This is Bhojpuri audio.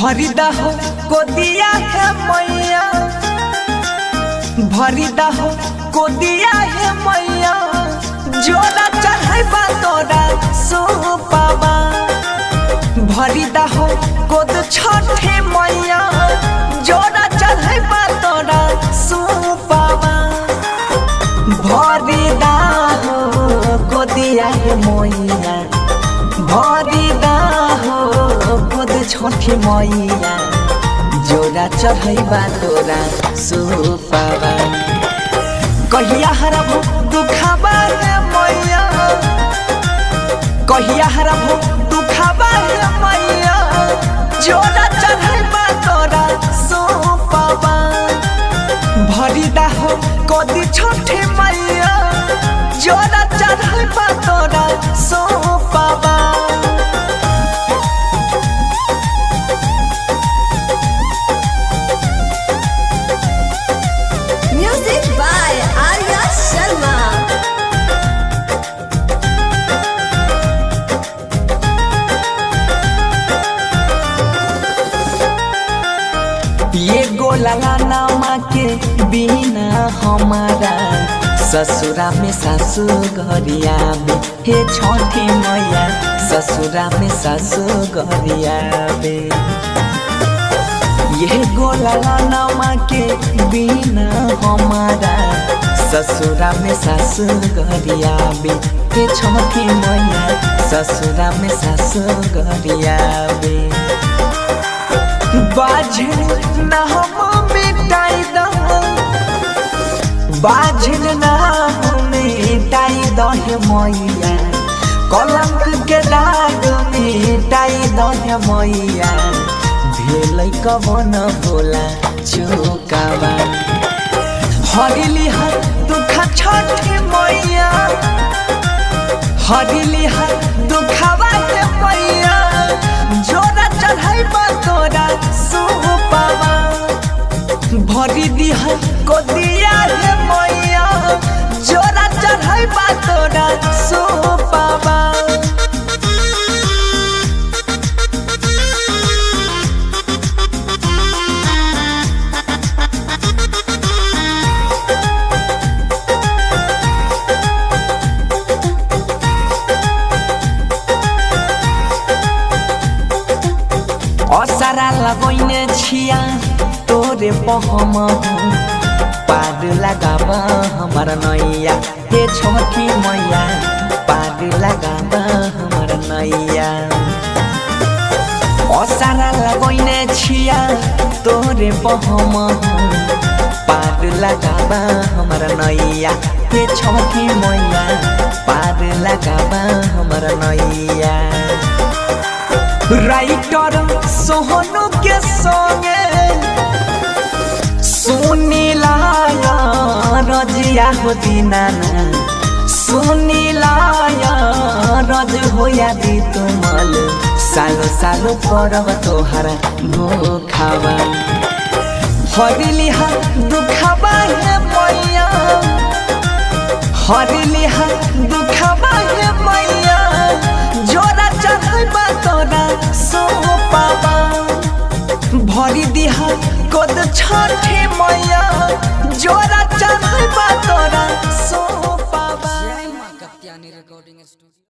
भरिदा हो कोदिया है मैया, भरिदा हो कोदिया है मैया, जोड़ा चढ़ाइबा तोरा सोपावा। भरिदा हो कोद छठे मैया, जोड़ा चढ़ाइबा तोरा सोपावा। भरिदा हो कोदिया है मैया, भरिदा हो कोद छठे मैया, जोड़ा चढ़ाइबा तोरा सोपावा। कहिया हरबो दुखाबा रे मैया, कहिया हरबो दुखाबा रे मैया, जोड़ा चढ़ाइबा तोरा सोपावा। भरिदा हो कोदी छठे मैया, जोड़ा चढ़ाइबा तोरा सोपावा। Music by Arya Sharma. ये गोला नामा के बिना हमारा ससुरा में सासु घरिया में, हे छठी मैया ससुरा में सासु घरिया में। ये गोला नामा के बिना हमारा ससुरा में सासु घरिया में, हे छठी मैया ससुरा में सासु घरिया में। बाझन ना हम मिटाई द, बाझन ना हम मिटाई द मैया, कलंक के दाग मिटाई द मैया, भेलै कवन बोला चुकावा। हरिली हर दुख छठे मैया, हरिली हर दुखावा के मैया, जोड़ा चढ़ाइबा तोरा सोपावा। भरी दिह कोदिया रे मैया, जोड़ा चढ़ाइबा तोरा सोपावा। असरा लगैने छिया तोरे बहम, पार लगाबा हमर नैया, हे छठी मैया पार लगाबा हमर नैया। असरा लगैने छिया तोरे बहम, पार लगाबा हमर नैया, हे छठी मैया पार लगाबा हमर नैया। राइटर सोहनु के संगे सुनीला रजिया हो दीनाना, सुनीला रज होया दी तुमल, सालो सालो परब तोहरा भूखावा। हरिली हर दुखाबा है मैया, हरिली हर दुखाबा है मैया, जोड़ा चढ़ाइबा तोरा सोपावा। भरी दिह कोद छठे मैया, जोड़ा चढ़ाइबा तोरा सोपावा। जय मां कत्यानी रिकॉर्डिंग स्टूडियो।